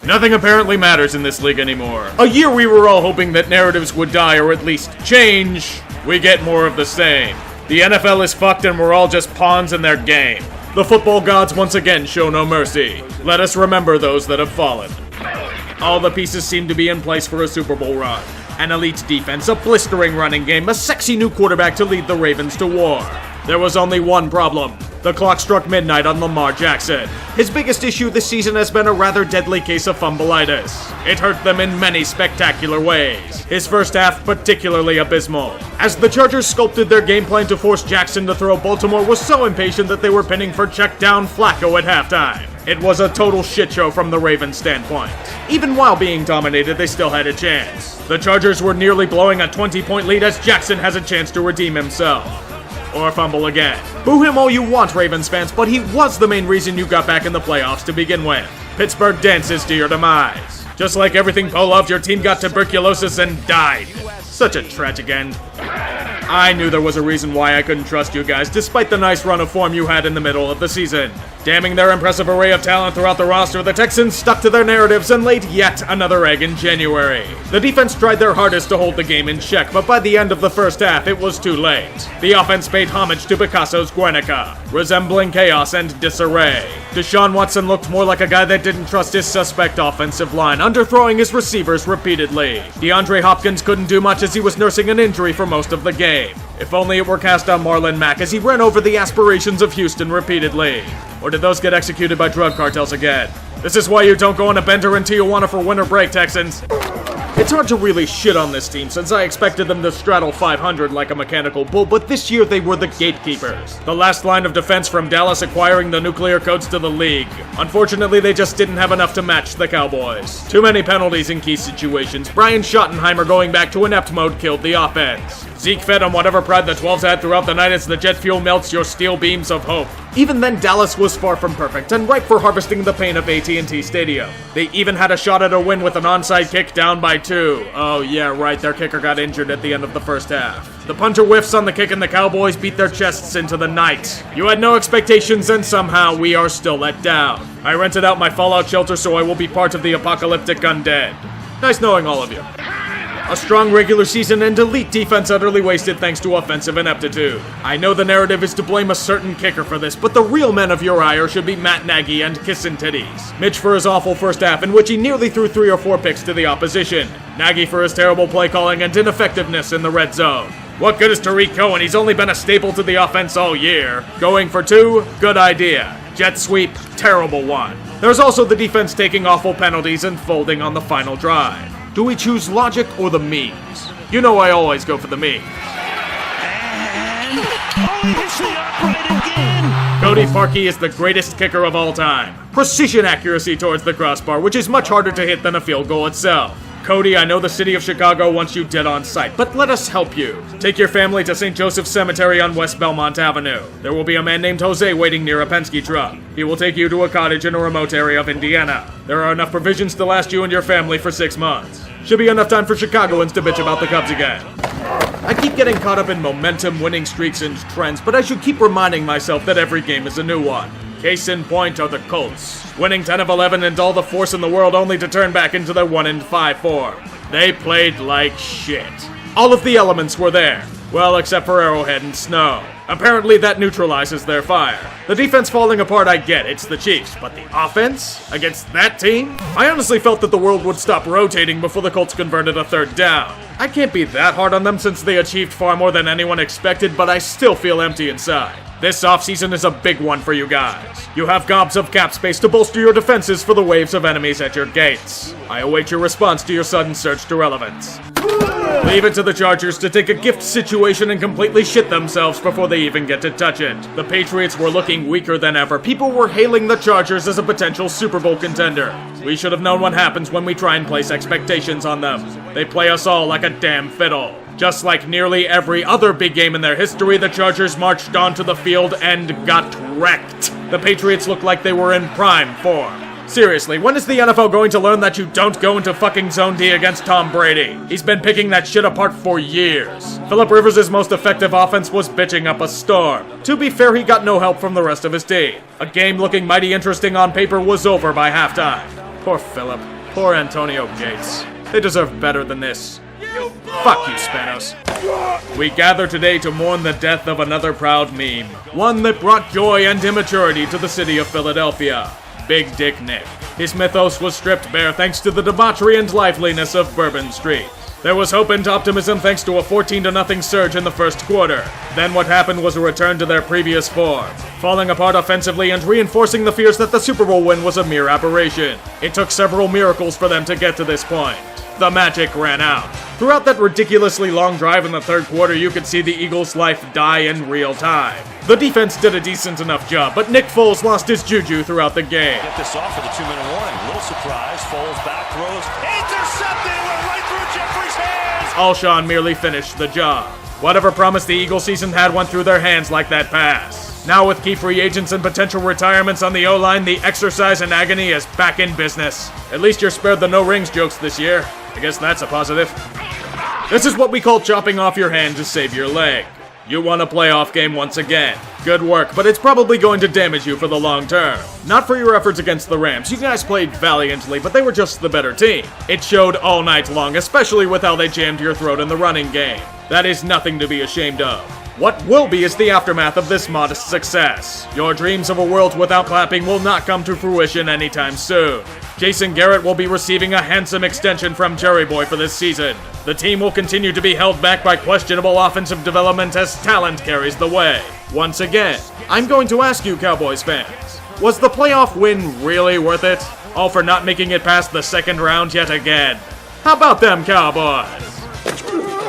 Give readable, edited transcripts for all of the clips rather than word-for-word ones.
Nothing apparently matters in this league anymore. A year we were all hoping that narratives would die or at least change. We get more of the same. The NFL is fucked and we're all just pawns in their game. The football gods once again show no mercy. Let us remember those that have fallen. All the pieces seem to be in place for a Super Bowl run. An elite defense, a blistering running game, a sexy new quarterback to lead the Ravens to war. There was only one problem. The clock struck midnight on Lamar Jackson. His biggest issue this season has been a rather deadly case of fumbleitis. It hurt them in many spectacular ways. His first half particularly abysmal. As the Chargers sculpted their game plan to force Jackson to throw, Baltimore was so impatient that they were pinning for check down Flacco at halftime. It was a total shit show from the Ravens' standpoint. Even while being dominated, they still had a chance. The Chargers were nearly blowing a 20-point lead as Jackson has a chance to redeem himself. Or fumble again. Boo him all you want, Ravens fans, but he was the main reason you got back in the playoffs to begin with. Pittsburgh dances to your demise. Just like everything Poe loved, your team got tuberculosis and died. Such a tragic end. I knew there was a reason why I couldn't trust you guys, despite the nice run of form you had in the middle of the season. Damning their impressive array of talent throughout the roster, the Texans stuck to their narratives and laid yet another egg in January. The defense tried their hardest to hold the game in check, but by the end of the first half, it was too late. The offense paid homage to Picasso's Guernica, resembling chaos and disarray. Deshaun Watson looked more like a guy that didn't trust his suspect offensive line, underthrowing his receivers repeatedly. DeAndre Hopkins couldn't do much as he was nursing an injury for most of the game. If only it were cast on Marlon Mack as he ran over the aspirations of Houston repeatedly. Or did those get executed by drug cartels again? This is why you don't go on a bender in Tijuana for winter break, Texans. It's hard to really shit on this team since I expected them to straddle 500 like a mechanical bull, but this year they were the gatekeepers. The last line of defense from Dallas acquiring the nuclear codes to the league. Unfortunately, they just didn't have enough to match the Cowboys. Too many penalties in key situations. Brian Schottenheimer going back to inept mode killed the offense. Zeke fed on whatever pride the 12s had throughout the night as the jet fuel melts your steel beams of hope. Even then, Dallas was far from perfect and ripe for harvesting the pain of AT&T Stadium. They even had a shot at a win with an onside kick down by 2. Oh yeah, right, their kicker got injured at the end of the first half. The punter whiffs on the kick and the Cowboys beat their chests into the night. You had no expectations and somehow we are still let down. I rented out my fallout shelter so I will be part of the apocalyptic undead. Nice knowing all of you. A strong regular season and elite defense utterly wasted thanks to offensive ineptitude. I know the narrative is to blame a certain kicker for this, but the real men of your ire should be Matt Nagy and Kissin' Titties. Mitch for his awful first half in which he nearly threw 3 or 4 picks to the opposition. Nagy for his terrible play calling and ineffectiveness in the red zone. What good is Tariq Cohen? He's only been a staple to the offense all year. Going for 2? Good idea. Jet sweep? Terrible one. There's also the defense taking awful penalties and folding on the final drive. Do we choose logic or the memes? You know I always go for the memes. And he hits the upright again. Cody Parkey is the greatest kicker of all time. Precision accuracy towards the crossbar, which is much harder to hit than a field goal itself. Cody, I know the city of Chicago wants you dead on sight, but let us help you. Take your family to St. Joseph's Cemetery on West Belmont Avenue. There will be a man named Jose waiting near a Penske truck. He will take you to a cottage in a remote area of Indiana. There are enough provisions to last you and your family for 6 months. Should be enough time for Chicagoans to bitch about the Cubs again. I keep getting caught up in momentum, winning streaks, and trends, but I should keep reminding myself that every game is a new one. Case in point are the Colts, winning 10 of 11 and all the force in the world only to turn back into their 1-5 form. They played like shit. All of the elements were there. Well, except for Arrowhead and snow. Apparently that neutralizes their fire. The defense falling apart, I get, it's the Chiefs, but the offense? Against that team? I honestly felt that the world would stop rotating before the Colts converted a 3rd down. I can't be that hard on them since they achieved far more than anyone expected, but I still feel empty inside. This offseason is a big one for you guys. You have gobs of cap space to bolster your defenses for the waves of enemies at your gates. I await your response to your sudden surge to relevance. Leave it to the Chargers to take a gift situation and completely shit themselves before they even get to touch it. The Patriots were looking weaker than ever. People were hailing the Chargers as a potential Super Bowl contender. We should have known what happens when we try and place expectations on them. They play us all like a damn fiddle. Just like nearly every other big game in their history, the Chargers marched onto the field and got wrecked. The Patriots looked like they were in prime form. Seriously, when is the NFL going to learn that you don't go into fucking Zone D against Tom Brady? He's been picking that shit apart for years. Phillip Rivers' most effective offense was bitching up a storm. To be fair, he got no help from the rest of his team. A game looking mighty interesting on paper was over by halftime. Poor Phillip. Poor Antonio Gates. They deserve better than this. Fuck you, Spanos. We gather today to mourn the death of another proud meme. One that brought joy and immaturity to the city of Philadelphia. Big Dick Nick. His mythos was stripped bare thanks to the debauchery and liveliness of Bourbon Street. There was hope and optimism thanks to a 14-0 surge in the first quarter. Then what happened was a return to their previous form, falling apart offensively and reinforcing the fears that the Super Bowl win was a mere aberration. It took several miracles for them to get to this point. The magic ran out. Throughout that ridiculously long drive in the third quarter, you could see the Eagles' life die in real time. The defense did a decent enough job, but Nick Foles lost his juju throughout the game. Get this off with a 2-minute warning. Little surprise. Foles back throws. Intercepted. Went right through Jeffrey's hands. Alshon merely finished the job. Whatever promise the Eagle season had went through their hands like that pass. Now with key free agents and potential retirements on the O-line, the exercise in agony is back in business. At least you're spared the no rings jokes this year. I guess that's a positive. This is what we call chopping off your hand to save your leg. You won a playoff game once again. Good work, but it's probably going to damage you for the long term. Not for your efforts against the Rams. You guys played valiantly, but they were just the better team. It showed all night long, especially with how they jammed your throat in the running game. That is nothing to be ashamed of. What will be is the aftermath of this modest success. Your dreams of a world without clapping will not come to fruition anytime soon. Jason Garrett will be receiving a handsome extension from Jerry Boy for this season. The team will continue to be held back by questionable offensive development as talent carries the way. Once again, I'm going to ask you Cowboys fans, was the playoff win really worth it? All for not making it past the second round yet again. How about them Cowboys?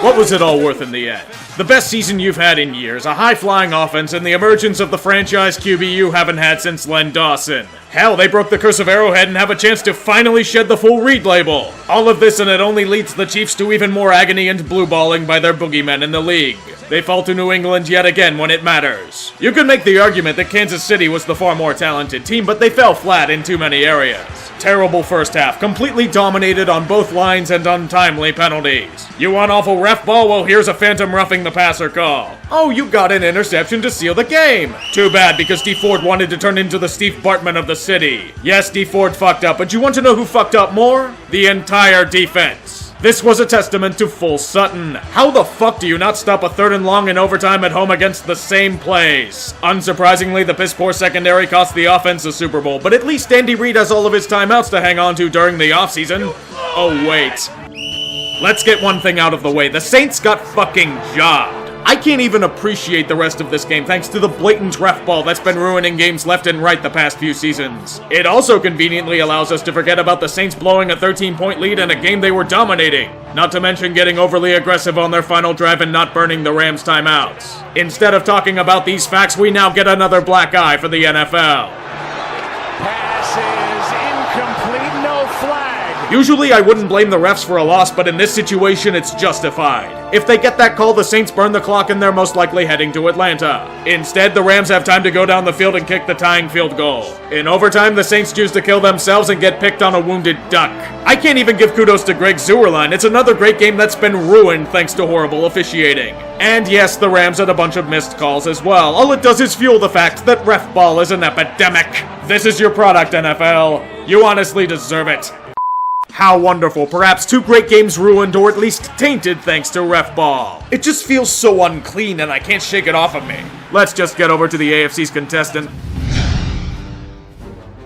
What was it all worth in the end? The best season you've had in years, a high-flying offense, and the emergence of the franchise QB you haven't had since Len Dawson. Hell, they broke the curse of Arrowhead and have a chance to finally shed the full Reed label. All of this and it only leads the Chiefs to even more agony and blue-balling by their boogeymen in the league. They fall to New England yet again when it matters. You could make the argument that Kansas City was the far more talented team, but they fell flat in too many areas. Terrible first half, completely dominated on both lines and untimely penalties. You want awful ref ball? Well, here's a phantom roughing the passer call. Oh, you got an interception to seal the game. Too bad, because D. Ford wanted to turn into the Steve Bartman of the city. Yes, D. Ford fucked up, but you want to know who fucked up more? The entire defense. This was a testament to full Sutton. How the fuck do you not stop a 3rd and long in overtime at home against the same plays? Unsurprisingly, the piss-poor secondary cost the offense a Super Bowl, but at least Andy Reid has all of his timeouts to hang on to during the offseason. Oh, wait. Let's get one thing out of the way. The Saints got fucking jobbed. I can't even appreciate the rest of this game thanks to the blatant ref ball that's been ruining games left and right the past few seasons. It also conveniently allows us to forget about the Saints blowing a 13-point lead in a game they were dominating. Not to mention getting overly aggressive on their final drive and not burning the Rams' timeouts. Instead of talking about these facts, we now get another black eye for the NFL. Pass is incomplete, no flag. Usually I wouldn't blame the refs for a loss, but in this situation it's justified. If they get that call, the Saints burn the clock and they're most likely heading to Atlanta. Instead, the Rams have time to go down the field and kick the tying field goal. In overtime, the Saints choose to kill themselves and get picked on a wounded duck. I can't even give kudos to Greg Zuerlein. It's another great game that's been ruined thanks to horrible officiating. And yes, the Rams had a bunch of missed calls as well. All it does is fuel the fact that ref ball is an epidemic. This is your product, NFL. You honestly deserve it. How wonderful. Perhaps 2 great games ruined or at least tainted thanks to ref ball. It just feels so unclean and I can't shake it off of me. Let's just get over to the AFC's contestant.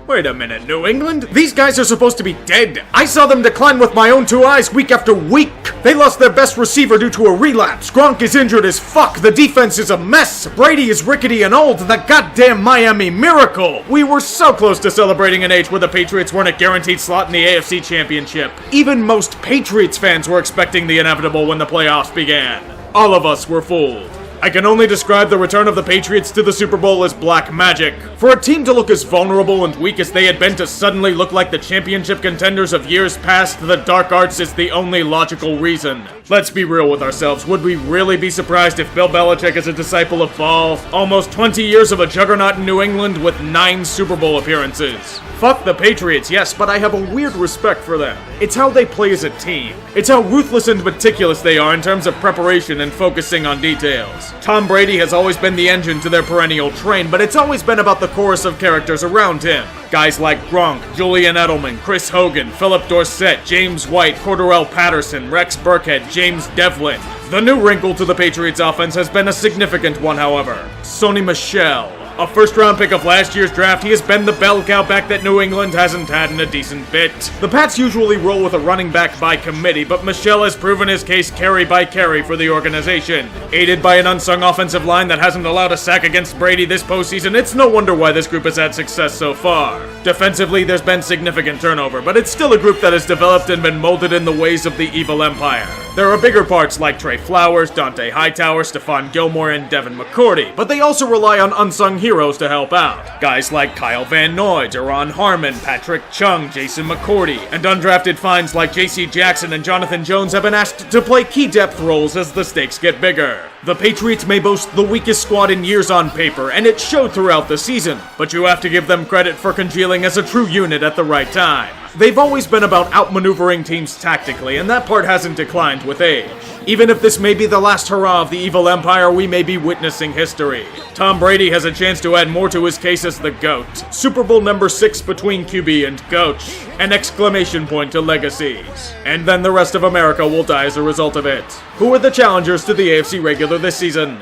Wait a minute, New England? These guys are supposed to be dead. I saw them decline with my own 2 eyes week after week. They lost their best receiver due to a relapse. Gronk is injured as fuck. The defense is a mess. Brady is rickety and old. The goddamn Miami Miracle. We were so close to celebrating an age where the Patriots weren't a guaranteed slot in the AFC Championship. Even most Patriots fans were expecting the inevitable when the playoffs began. All of us were fooled. I can only describe the return of the Patriots to the Super Bowl as black magic. For a team to look as vulnerable and weak as they had been to suddenly look like the championship contenders of years past, the dark arts is the only logical reason. Let's be real with ourselves. Would we really be surprised if Bill Belichick is a disciple of Ball? Almost 20 years of a juggernaut in New England with 9 Super Bowl appearances. Fuck the Patriots, yes, but I have a weird respect for them. It's how they play as a team. It's how ruthless and meticulous they are in terms of preparation and focusing on details. Tom Brady has always been the engine to their perennial train, but it's always been about the chorus of characters around him. Guys like Gronk, Julian Edelman, Chris Hogan, Philip Dorsett, James White, Cordarrelle Patterson, Rex Burkhead, James Devlin. The new wrinkle to the Patriots offense has been a significant one, however. Sony Michel. A first-round pick of last year's draft, he has been the bell cow back that New England hasn't had in a decent bit. The Pats usually roll with a running back by committee, but Michel has proven his case carry by carry for the organization. Aided by an unsung offensive line that hasn't allowed a sack against Brady this postseason, it's no wonder why this group has had success so far. Defensively, there's been significant turnover, but it's still a group that has developed and been molded in the ways of the evil empire. There are bigger parts like Trey Flowers, Dante Hightower, Stephon Gilmore, and Devin McCourty, but they also rely on unsung heroes to help out. Guys like Kyle Van Noy, Deron Harmon, Patrick Chung, Jason McCourty, and undrafted finds like J.C. Jackson and Jonathan Jones have been asked to play key depth roles as the stakes get bigger. The Patriots may boast the weakest squad in years on paper, and it showed throughout the season, but you have to give them credit for congealing as a true unit at the right time. They've always been about outmaneuvering teams tactically, and that part hasn't declined with age. Even if this may be the last hurrah of the evil empire, we may be witnessing history. Tom Brady has a chance to add more to his case as the GOAT. Super Bowl number 6 between QB and coach. An exclamation point to legacies. And then the rest of America will die as a result of it. Who are the challengers to the AFC regular this season?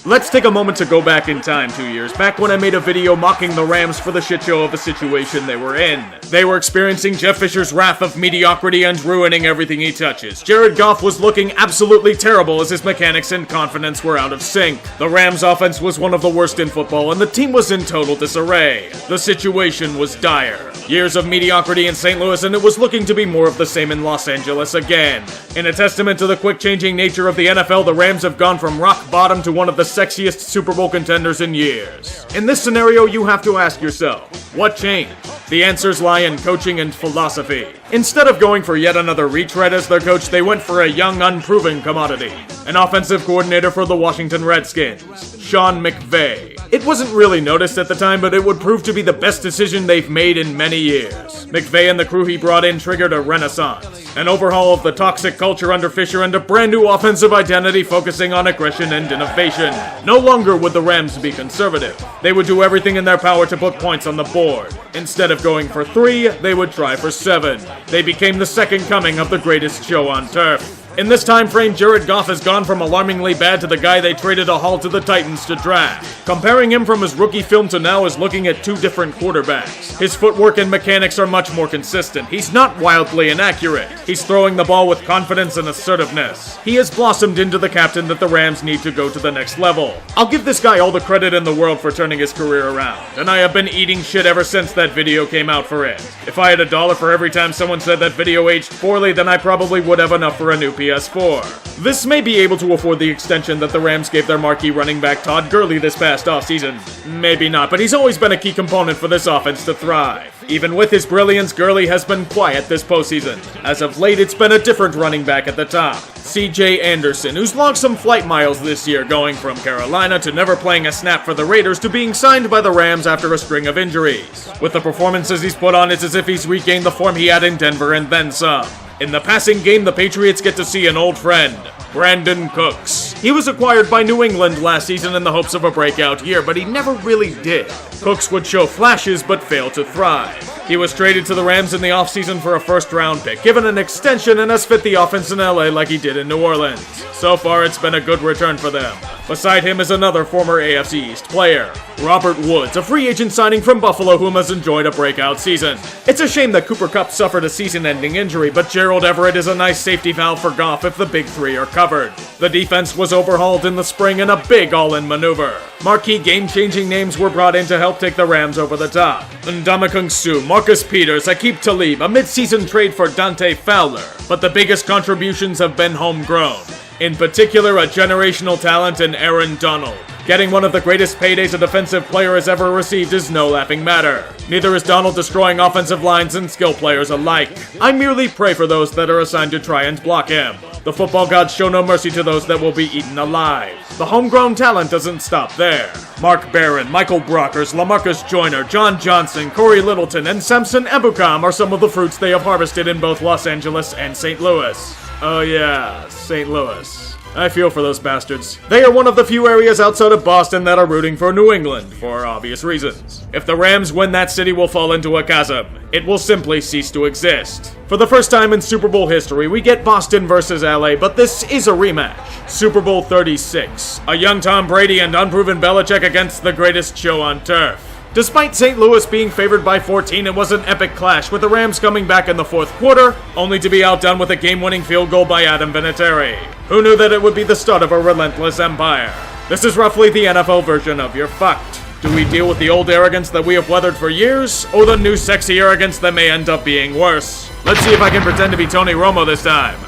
Let's take a moment to go back in time 2 years, back when I made a video mocking the Rams for the shit show of a situation they were in. They were experiencing Jeff Fisher's wrath of mediocrity and ruining everything he touches. Jared Goff was looking absolutely terrible as his mechanics and confidence were out of sync. The Rams' offense was one of the worst in football, and the team was in total disarray. The situation was dire. Years of mediocrity in St. Louis, and it was looking to be more of the same in Los Angeles again. In a testament to the quick-changing nature of the NFL, the Rams have gone from rock bottom to one of the sexiest Super Bowl contenders in years. In this scenario, you have to ask yourself, what changed? The answers lie in coaching and philosophy. Instead of going for yet another retread as their coach, they went for a young, unproven commodity. An offensive coordinator for the Washington Redskins, Sean McVay. It wasn't really noticed at the time, but it would prove to be the best decision they've made in many years. McVay and the crew he brought in triggered a renaissance. An overhaul of the toxic culture under Fisher and a brand new offensive identity focusing on aggression and innovation. No longer would the Rams be conservative. They would do everything in their power to put points on the board. Instead of going for 3, they would try for 7. They became the second coming of the greatest show on turf. In this time frame, Jared Goff has gone from alarmingly bad to the guy they traded a haul to the Titans to draft. Comparing him from his rookie film to now is looking at 2 different quarterbacks. His footwork and mechanics are much more consistent. He's not wildly inaccurate. He's throwing the ball with confidence and assertiveness. He has blossomed into the captain that the Rams need to go to the next level. I'll give this guy all the credit in the world for turning his career around, and I have been eating shit ever since that video came out for it. If I had $1 for every time someone said that video aged poorly, then I probably would have enough for a new PS4. This may be able to afford the extension that the Rams gave their marquee running back Todd Gurley this past offseason. Maybe not, but he's always been a key component for this offense to thrive. Even with his brilliance, Gurley has been quiet this postseason. As of late, it's been a different running back at the top. C.J. Anderson, who's logged some flight miles this year, going from Carolina to never playing a snap for the Raiders to being signed by the Rams after a string of injuries. With the performances he's put on, it's as if he's regained the form he had in Denver and then some. In the passing game, the Patriots get to see an old friend, Brandon Cooks. He was acquired by New England last season in the hopes of a breakout year, but he never really did. Cooks would show flashes but fail to thrive. He was traded to the Rams in the offseason for a first-round pick, given an extension, and has fit the offense in LA like he did in New Orleans. So far, it's been a good return for them. Beside him is another former AFC East player, Robert Woods, a free agent signing from Buffalo whom has enjoyed a breakout season. It's a shame that Cooper Kupp suffered a season-ending injury, but Gerald Everett is a nice safety valve for Goff if the big 3 are covered. The defense was overhauled in the spring in a big all-in maneuver. Marquee game-changing names were brought in to help take the Rams over the top. Ndamukong Suh, Marcus Peters, Aqib Talib, a mid-season trade for Dante Fowler. But the biggest contributions have been homegrown. In particular, a generational talent in Aaron Donald. Getting one of the greatest paydays a defensive player has ever received is no laughing matter. Neither is Donald destroying offensive lines and skill players alike. I merely pray for those that are assigned to try and block him. The football gods show no mercy to those that will be eaten alive. The homegrown talent doesn't stop there. Mark Barron, Michael Brockers, LaMarcus Joyner, John Johnson, Corey Littleton, and Samson Ebukam are some of the fruits they have harvested in both Los Angeles and St. Louis. Oh yeah, St. Louis. I feel for those bastards. They are one of the few areas outside of Boston that are rooting for New England, for obvious reasons. If the Rams win, that city will fall into a chasm. It will simply cease to exist. For the first time in Super Bowl history, we get Boston versus LA, but this is a rematch. Super Bowl 36. A young Tom Brady and unproven Belichick against the greatest show on turf. Despite St. Louis being favored by 14, it was an epic clash, with the Rams coming back in the fourth quarter, only to be outdone with a game-winning field goal by Adam Vinatieri. Who knew that it would be the start of a relentless empire? This is roughly the NFL version of You're Fucked. Do we deal with the old arrogance that we have weathered for years, or the new sexy arrogance that may end up being worse? Let's see if I can pretend to be Tony Romo this time.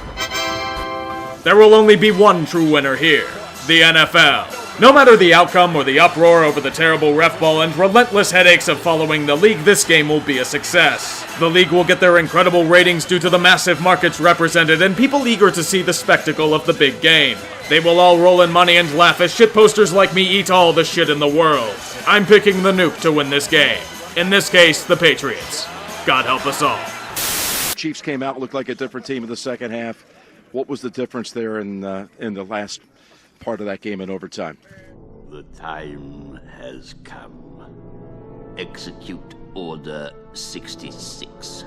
There will only be one true winner here, the NFL. No matter the outcome or the uproar over the terrible refball and relentless headaches of following the league, this game will be a success. The league will get their incredible ratings due to the massive markets represented and people eager to see the spectacle of the big game. They will all roll in money and laugh as shitposters like me eat all the shit in the world. I'm picking the nuke to win this game. In this case, the Patriots. God help us all. Chiefs came out, looked like a different team in the second half. What was the difference there in the last part of that game in overtime? The time has come. Execute Order 66.